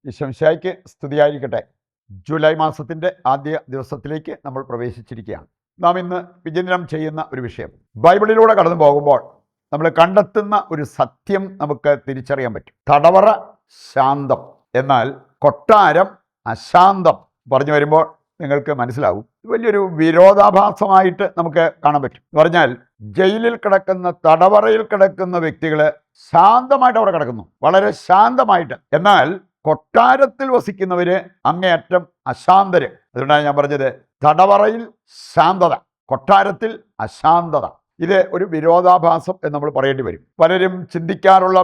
ഈശോമിശിഹായ്ക്ക് സ്തുതിയായിരിക്കട്ടെ. ജൂലൈ മാസത്തിൻ്റെ ആദ്യ ദിവസത്തിലേക്ക് നമ്മൾ പ്രവേശിച്ചിരിക്കുകയാണ്. നാം ഇന്ന് വിചിന്തനം ചെയ്യുന്ന ഒരു വിഷയം, ബൈബിളിലൂടെ കടന്നു പോകുമ്പോൾ നമ്മൾ കണ്ടെത്തുന്ന ഒരു സത്യം നമുക്ക് തിരിച്ചറിയാൻ പറ്റും. തടവറ ശാന്തം, എന്നാൽ കൊട്ടാരം അശാന്തം. പറഞ്ഞു വരുമ്പോൾ നിങ്ങൾക്ക് മനസ്സിലാവും, വലിയൊരു വിരോധാഭാസമായിട്ട് നമുക്ക് കാണാൻ പറ്റും. എന്ന് പറഞ്ഞാൽ ജയിലിൽ കിടക്കുന്ന, തടവറയിൽ കിടക്കുന്ന വ്യക്തികൾ ശാന്തമായിട്ട് അവിടെ കിടക്കുന്നു, വളരെ ശാന്തമായിട്ട്. എന്നാൽ കൊട്ടാരത്തിൽ വസിക്കുന്നവര് അങ്ങേയറ്റം അശാന്തര്. അതുകൊണ്ടാണ് ഞാൻ പറഞ്ഞത്, തടവറയിൽ ശാന്തത, കൊട്ടാരത്തിൽ അശാന്തത. ഇത് ഒരു വിരോധാഭാസം എന്ന് നമ്മൾ പറയേണ്ടി വരും. പലരും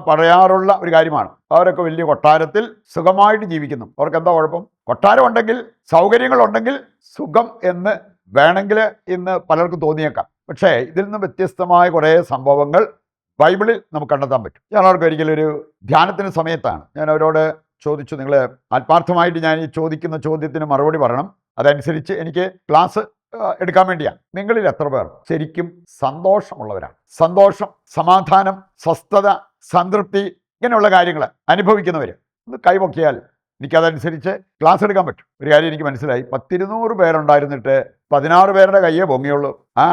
പറയാറുള്ള ഒരു കാര്യമാണ്. അവരൊക്കെ വലിയ കൊട്ടാരത്തിൽ സുഖമായിട്ട് ജീവിക്കുന്നു. അവർക്ക് എന്താ കുഴപ്പം? കൊട്ടാരം ഉണ്ടെങ്കിൽ, സൗകര്യങ്ങളുണ്ടെങ്കിൽ സുഖം എന്ന് വേണമെങ്കിൽ ഇന്ന് പലർക്കും തോന്നിയേക്കാം. പക്ഷേ ഇതിൽ നിന്ന് വ്യത്യസ്തമായ കുറേ സംഭവങ്ങൾ ബൈബിളിൽ നമുക്ക് കണ്ടെത്താൻ പറ്റും. ഞാൻ അവർക്ക് ഒരിക്കലും ഒരു ധ്യാനത്തിന് സമയത്താണ് ഞാൻ അവരോട് ചോദിച്ചു, നിങ്ങൾ ആത്മാർത്ഥമായിട്ട് ഞാൻ ഈ ചോദിക്കുന്ന ചോദ്യത്തിന് മറുപടി പറയണം, അതനുസരിച്ച് എനിക്ക് ക്ലാസ് എടുക്കാൻ വേണ്ടിയാണ്. നിങ്ങളിൽ എത്ര പേർ ശരിക്കും സന്തോഷമുള്ളവരാണ്? സന്തോഷം, സമാധാനം, സ്വസ്ഥത, സംതൃപ്തി, ഇങ്ങനെയുള്ള കാര്യങ്ങൾ അനുഭവിക്കുന്നവർ ഒന്ന് കൈപൊക്കിയാൽ എനിക്കതനുസരിച്ച് ക്ലാസ് എടുക്കാൻ പറ്റും. ഒരു കാര്യം എനിക്ക് മനസ്സിലായി, 100-200 പേരുണ്ടായിരുന്നിട്ട് 16 പേരുടെ കയ്യേ പൊങ്ങിയുള്ളൂ. ആ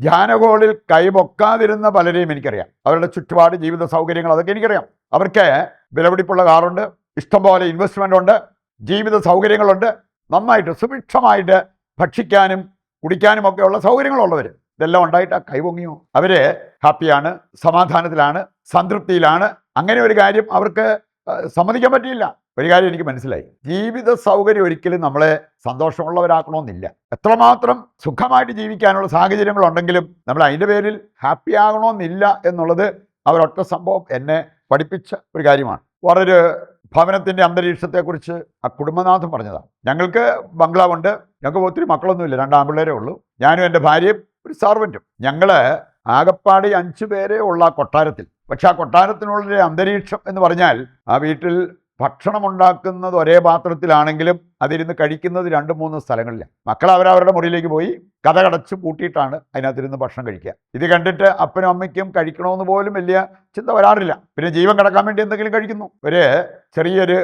ധ്യാനകോളിൽ കൈപൊക്കാതിരുന്ന പലരെയും എനിക്കറിയാം. അവരുടെ ചുറ്റുപാട്, ജീവിത സൗകര്യങ്ങൾ, അതൊക്കെ എനിക്കറിയാം. അവർക്ക് വിലപിടിപ്പുള്ള കാറുണ്ട്, ഇഷ്ടംപോലെ ഇൻവെസ്റ്റ്മെൻ്റ് ഉണ്ട്, ജീവിത സൗകര്യങ്ങളുണ്ട്, നന്നായിട്ട് സുഭിക്ഷമായിട്ട് ഭക്ഷിക്കാനും കുടിക്കാനും ഒക്കെയുള്ള സൗകര്യങ്ങളുള്ളവർ. ഇതെല്ലാം ഉണ്ടായിട്ട് ആ കൈപൊങ്ങിയോ? അവർ ഹാപ്പിയാണ്, സമാധാനത്തിലാണ്, സംതൃപ്തിയിലാണ്. അങ്ങനെ ഒരു കാര്യം അവർക്ക് സമ്മതിക്കാൻ പറ്റിയില്ല. ഒരു കാര്യം എനിക്ക് മനസ്സിലായി, ജീവിത സൗകര്യം ഒരിക്കലും നമ്മളെ സന്തോഷമുള്ളവരാക്കണമെന്നില്ല. എത്രമാത്രം സുഖമായിട്ട് ജീവിക്കാനുള്ള സാഹചര്യങ്ങളുണ്ടെങ്കിലും നമ്മൾ അതിൻ്റെ പേരിൽ ഹാപ്പി ആകണമെന്നില്ല എന്നുള്ളത് അവരൊറ്റ സംഭവം എന്നെ പഠിപ്പിച്ച ഒരു കാര്യമാണ്. വേറൊരു ഭവനത്തിൻ്റെ അന്തരീക്ഷത്തെക്കുറിച്ച് ആ കുടുംബനാഥൻ പറഞ്ഞതാണ്. ഞങ്ങൾക്ക് ബംഗ്ലാവുണ്ട്, ഞങ്ങൾക്ക് ഒത്തിരി മക്കളൊന്നുമില്ല, 2 ആൺപിള്ളേരേ ഉള്ളൂ, ഞാനും എൻ്റെ ഭാര്യയും ഒരു സർവൻറ്റും. ഞങ്ങൾ ആകപ്പാടി 5 പേരേ ഉള്ള ആ കൊട്ടാരത്തിൽ. പക്ഷെ ആ കൊട്ടാരത്തിനുള്ളൊരു അന്തരീക്ഷം എന്ന് പറഞ്ഞാൽ, ആ വീട്ടിൽ ഭക്ഷണം ഉണ്ടാക്കുന്നത് ഒരേ പാത്രത്തിലാണെങ്കിലും അതിരുന്ന് കഴിക്കുന്നത് 2-3 സ്ഥലങ്ങളിലാണ്. മക്കൾ അവരവരുടെ മുറിയിലേക്ക് പോയി കഥ കടച്ച് പൂട്ടിയിട്ടാണ് അതിനകത്തിരുന്ന് ഭക്ഷണം കഴിക്കുക. ഇത് കണ്ടിട്ട് അപ്പനും അമ്മയ്ക്കും കഴിക്കണമെന്ന് പോലും വലിയ ചിന്ത വരാറില്ല. പിന്നെ ജീവൻ കിടക്കാൻ വേണ്ടി എന്തെങ്കിലും കഴിക്കുന്നു. ഒരു ചെറിയൊരു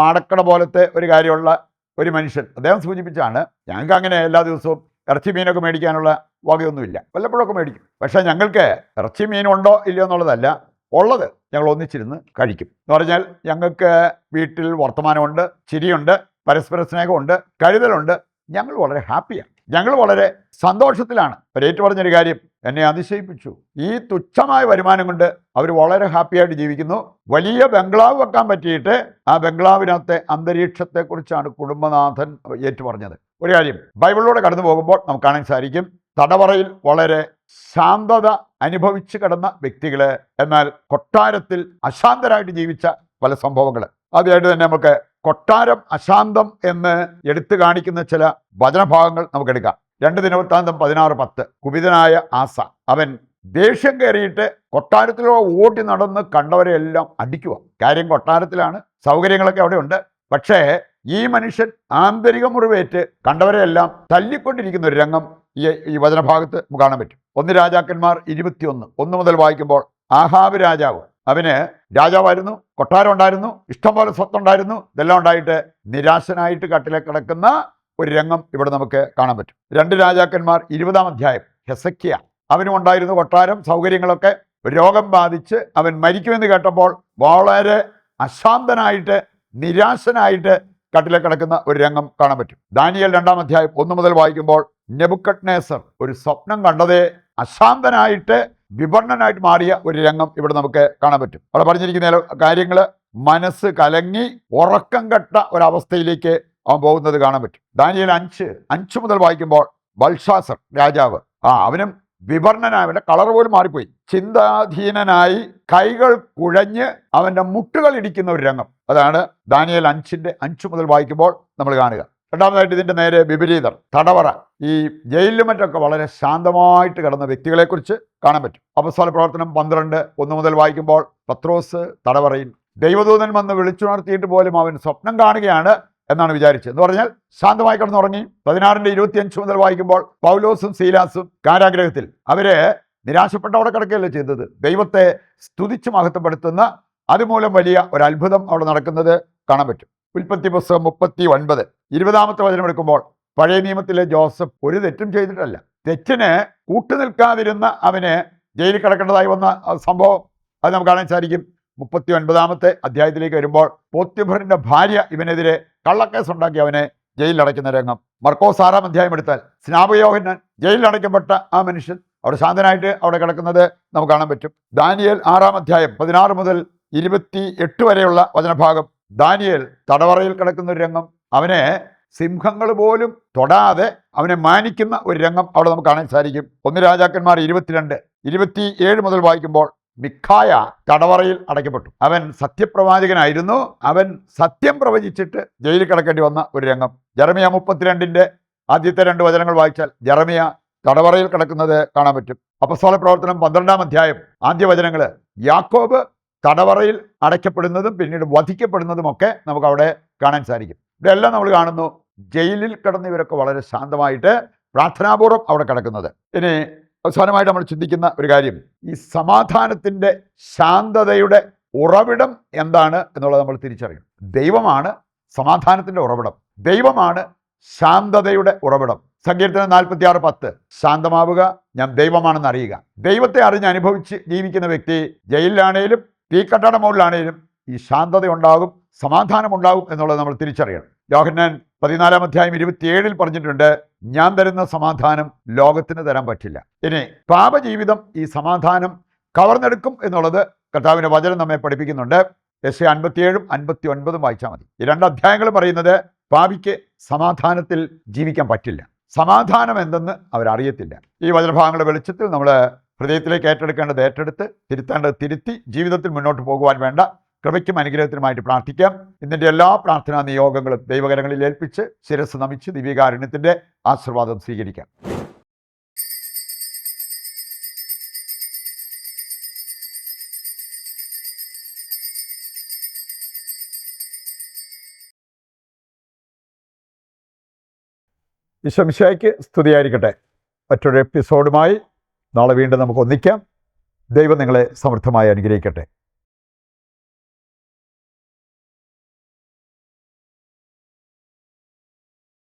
മാടക്കട പോലത്തെ ഒരു കാര്യമുള്ള ഒരു മനുഷ്യൻ, അദ്ദേഹം സൂചിപ്പിച്ചാണ്, ഞങ്ങൾക്ക് അങ്ങനെ എല്ലാ ദിവസവും ഇറച്ചി മീനൊക്കെ മേടിക്കാനുള്ള വകയൊന്നുമില്ല, വല്ലപ്പോഴൊക്കെ മേടിക്കും. പക്ഷേ ഞങ്ങൾക്ക് ഇറച്ചി മീനുണ്ടോ ഇല്ലയോ എന്നുള്ളതല്ല, ഉള്ളത് ഞങ്ങൾ ഒന്നിച്ചിരുന്ന് കഴിക്കും. എന്ന് പറഞ്ഞാൽ ഞങ്ങൾക്ക് വീട്ടിൽ വർത്തമാനമുണ്ട്, ചിരിയുണ്ട്, പരസ്പര സ്നേഹമുണ്ട്, കരുതലുണ്ട്. ഞങ്ങൾ വളരെ ഹാപ്പിയാണ്, ഞങ്ങൾ വളരെ സന്തോഷത്തിലാണ്. ഏറ്റു പറഞ്ഞൊരു കാര്യം എന്നെ അതിശയിപ്പിച്ചു. ഈ തുച്ഛമായ വരുമാനം കൊണ്ട് അവർ വളരെ ഹാപ്പിയായിട്ട് ജീവിക്കുന്നു. വലിയ ബംഗ്ലാവ് വെക്കാൻ പറ്റിയിട്ട് ആ ബംഗ്ലാവിനകത്തെ അന്തരീക്ഷത്തെക്കുറിച്ചാണ് കുടുംബനാഥൻ ഏറ്റു പറഞ്ഞത്. ഒരു കാര്യം ബൈബിളിലൂടെ കടന്നു പോകുമ്പോൾ നമുക്ക് കാണാൻ സാധിക്കും, തടവറയിൽ വളരെ ശാന്തത അനുഭവിച്ച് കിടന്ന വ്യക്തികൾ, എന്നാൽ കൊട്ടാരത്തിൽ അശാന്തരായിട്ട് ജീവിച്ച പല സംഭവങ്ങൾ. ആദ്യമായിട്ട് തന്നെ നമുക്ക് കൊട്ടാരം അശാന്തം എന്ന് എടുത്തു കാണിക്കുന്ന ചില വചനഭാഗങ്ങൾ നമുക്കെടുക്കാം. 2 ദിനവൃത്താന്തം 16:10. കുപിതനായ ആസ, അവൻ ദേഷ്യം കയറിയിട്ട് കൊട്ടാരത്തിലൂടെ ഓടി നടന്ന് കണ്ടവരെ എല്ലാം അടിക്കുക. കാര്യം കൊട്ടാരത്തിലാണ്, സൗകര്യങ്ങളൊക്കെ അവിടെ ഉണ്ട്. പക്ഷേ ഈ മനുഷ്യൻ ആന്തരിക മുറിവേറ്റ് കണ്ടവരെ എല്ലാം തല്ലിക്കൊണ്ടിരിക്കുന്ന ഒരു രംഗം ഈ വചനഭാഗത്ത് നമുക്ക് കാണാൻ പറ്റും. 1 രാജാക്കന്മാർ 21:1 മുതൽ വായിക്കുമ്പോൾ, ആഹാബ് രാജാവ്, അവന് രാജാവായിരുന്നു, കൊട്ടാരം ഉണ്ടായിരുന്നു, ഇഷ്ടംപോലെ സ്വത്തുണ്ടായിരുന്നു, ഇതെല്ലാം ഉണ്ടായിട്ട് നിരാശനായിട്ട് കട്ടിലെ കിടക്കുന്ന ഒരു രംഗം ഇവിടെ നമുക്ക് കാണാൻ പറ്റും. 2 രാജാക്കന്മാർ 20-ാം അധ്യായം, ഹെസക്കിയ, അവനും ഉണ്ടായിരുന്നു കൊട്ടാരം, സൗകര്യങ്ങളൊക്കെ. രോഗം ബാധിച്ച് അവൻ മരിക്കുമെന്ന് കേട്ടപ്പോൾ വളരെ അശാന്തനായിട്ട്, നിരാശനായിട്ട് കട്ടിലെ കിടക്കുന്ന ഒരു രംഗം കാണാൻ പറ്റും. ദാനിയേൽ 2-ാം അധ്യായം 1 മുതൽ വായിക്കുമ്പോൾ, നെബുക്കദ്നേസർ ഒരു സ്വപ്നം കണ്ടതേ അശാന്തനായിട്ട്, വിപന്നനായിട്ട് മാറിയ ഒരു രംഗം ഇവിടെ നമുക്ക് കാണാൻ പറ്റും. അവിടെ പറഞ്ഞിരിക്കുന്ന കാര്യങ്ങൾ മനസ്സ് കലങ്ങി ഉറക്കം കെട്ട ഒരവസ്ഥയിലേക്ക് അവൻ പോകുന്നത് കാണാൻ പറ്റും. ദാനിയേൽ 5 മുതൽ വായിക്കുമ്പോൾ, ബൽഷാസർ രാജാവ്, അവനും വിപന്നനായി, അവൻ്റെ കളർ പോലും മാറിപ്പോയി, ചിന്താധീനനായി കൈകൾ കുഴഞ്ഞ് അവൻ്റെ മുട്ടുകൾ ഇടിക്കുന്ന ഒരു രംഗം. അതാണ് ദാനിയേൽ 5 മുതൽ വായിക്കുമ്പോൾ നമ്മൾ കാണുക. രണ്ടാമതായിട്ട് ഇതിൻ്റെ നേരെ വിപരീതം, തടവറ. ഈ ജയിലിലും മറ്റൊക്കെ വളരെ ശാന്തമായിട്ട് കിടന്ന വ്യക്തികളെക്കുറിച്ച് കാണാൻ പറ്റും. അപ്പോസ്തല പ്രവർത്തനം 12:1 മുതൽ വായിക്കുമ്പോൾ, പത്രോസ് തടവറയിൽ, ദൈവദൂതൻ വന്ന് വിളിച്ചുണർത്തിയിട്ട് പോലും അവൻ സ്വപ്നം കാണുകയാണ് എന്നാണ് വിചാരിച്ചത്. എന്ന് പറഞ്ഞാൽ ശാന്തമായി കിടന്നുറങ്ങി. 16:25 മുതൽ വായിക്കുമ്പോൾ, പൗലോസും സീലാസും കാരാഗ്രഹത്തിൽ, അവര് നിരാശപ്പെട്ടവിടെ കിടക്കുകയല്ലേ ചെയ്തത്, ദൈവത്തെ സ്തുതിച്ച് മഹത്വപ്പെടുത്തുന്ന, അതുമൂലം വലിയ ഒരു അത്ഭുതം അവിടെ നടക്കുന്നത് കാണാൻ പറ്റും. ഉൽപ്പത്തി പുസ്തകം 39 20-ാമത്തെ വചനം എടുക്കുമ്പോൾ പഴയ നിയമത്തിലെ ജോസഫ് ഒരു തെറ്റും ചെയ്തിട്ടല്ല. തെറ്റിന് കൂട്ടുനിൽക്കാതിരുന്ന അവന് ജയിലിൽ കിടക്കേണ്ടതായി വന്ന സംഭവം അത് നമുക്ക് കാണാൻ സാധിക്കും. 39-ാമത്തെ അധ്യായത്തിലേക്ക് വരുമ്പോൾ പോത്തിഫറിന്റെ ഭാര്യ ഇവനെതിരെ കള്ളക്കേസ് ഉണ്ടാക്കി അവനെ ജയിലിലടയ്ക്കുന്ന രംഗം. മർക്കോസ് 6-ാം അധ്യായം എടുത്താൽ സ്നാപകയോഹന്നാൻ ജയിലിലടയ്ക്കപ്പെട്ട ആ മനുഷ്യൻ അവിടെ ശാന്തനായിട്ട് അവിടെ കിടക്കുന്നത് നമുക്ക് കാണാൻ പറ്റും. ദാനിയേൽ 6-ാം അധ്യായം 16 മുതൽ 28 വരെയുള്ള വചനഭാഗം ദാനിയേൽ തടവറയിൽ കിടക്കുന്ന ഒരു രംഗം. അവനെ സിംഹങ്ങൾ പോലും തൊടാതെ അവനെ മാനിക്കുന്ന ഒരു രംഗം അവിടെ നമുക്ക് കാണാൻ സാധിക്കും. 1 രാജാക്കന്മാർ 22-27 മുതൽ വായിക്കുമ്പോൾ മിഖായ തടവറയിൽ അടയ്ക്കപ്പെട്ടു. അവൻ സത്യപ്രവാചകനായിരുന്നു. അവൻ സത്യം പ്രവചിച്ചിട്ട് ജയിലിൽ കിടക്കേണ്ടി വന്ന ഒരു രംഗം. ജെറമിയ 32-ന്റെ ആദ്യത്തെ 2 വചനങ്ങൾ വായിച്ചാൽ ജെറമിയ തടവറയിൽ കിടക്കുന്നത് കാണാൻ പറ്റും. അപ്പസ്തോല പ്രവർത്തനം 12-ാം അധ്യായം ആദ്യ വചനങ്ങൾ യാക്കോബ് തടവറയിൽ അടയ്ക്കപ്പെടുന്നതും പിന്നീട് വധിക്കപ്പെടുന്നതുമൊക്കെ നമുക്ക് അവിടെ കാണാൻ സാധിക്കും. ഇതെല്ലാം നമ്മൾ കാണുന്നു ജയിലിൽ കിടന്ന് ഇവരൊക്കെ വളരെ ശാന്തമായിട്ട് പ്രാർത്ഥനാപൂർവ്വം അവിടെ കിടക്കുന്നത്. ഇനി അവസാനമായിട്ട് നമ്മൾ ചിന്തിക്കുന്ന ഒരു കാര്യം, ഈ സമാധാനത്തിൻ്റെ ശാന്തതയുടെ ഉറവിടം എന്താണ് എന്നുള്ളത് നമ്മൾ തിരിച്ചറിയണം. ദൈവമാണ് സമാധാനത്തിൻ്റെ ഉറവിടം. ദൈവമാണ് ശാന്തതയുടെ ഉറവിടം. സങ്കീർത്തനം 46:10 ശാന്തമാവുക, ഞാൻ ദൈവമാണെന്ന് അറിയുക. ദൈവത്തെ അറിഞ്ഞ് അനുഭവിച്ച് ജീവിക്കുന്ന വ്യക്തി ജയിലിലാണേലും തീക്കട്ടട മുകളിലാണേലും ഈ ശാന്തത ഉണ്ടാകും, സമാധാനം ഉണ്ടാകും എന്നുള്ളത് നമ്മൾ തിരിച്ചറിയണം. യോഹന്നാൻ 14-ാം അധ്യായം 27 പറഞ്ഞിട്ടുണ്ട്, ഞാൻ തരുന്ന സമാധാനം ലോകത്തിന് തരാൻ പറ്റില്ല. ഇനി പാപജീവിതം ഈ സമാധാനം കവർന്നെടുക്കും എന്നുള്ളത് കർത്താവിൻ്റെ വചനം നമ്മെ പഠിപ്പിക്കുന്നുണ്ട്. യെശയ്യാ 57-ഉം 59-ഉം വായിച്ചാൽ മതി. ഈ 2 അധ്യായങ്ങൾ പറയുന്നത് പാപിക്ക് സമാധാനത്തിൽ ജീവിക്കാൻ പറ്റില്ല, സമാധാനം എന്തെന്ന് അവരറിയത്തില്ല. ഈ വചനഭാഗങ്ങളുടെ വെളിച്ചത്തിൽ നമ്മൾ ഹൃദയത്തിലേക്ക് ഏറ്റെടുക്കേണ്ടത് ഏറ്റെടുത്ത് തിരുത്തേണ്ടത് തിരുത്തി ജീവിതത്തിൽ മുന്നോട്ട് പോകുവാൻ വേണ്ട കൃപയ്ക്കും അനുഗ്രഹത്തിനുമായിട്ട് പ്രാർത്ഥിക്കാം. ഇതിൻ്റെ എല്ലാ പ്രാർത്ഥനാ നിയോഗങ്ങളും ദൈവകരങ്ങളിൽ ഏൽപ്പിച്ച് ശിരസ് നമിച്ച് ദിവ്യകാരുണ്യത്തിൻ്റെ ആശീർവാദം സ്വീകരിക്കാം. ഈശോ മിശിഹായ്ക്ക് സ്തുതിയായിരിക്കട്ടെ. മറ്റൊരു എപ്പിസോഡുമായി നാളെ വീണ്ടും നമുക്ക് ഒന്നിക്കാം. ദൈവം നിങ്ങളെ സമൃദ്ധമായി അനുഗ്രഹിക്കട്ടെ.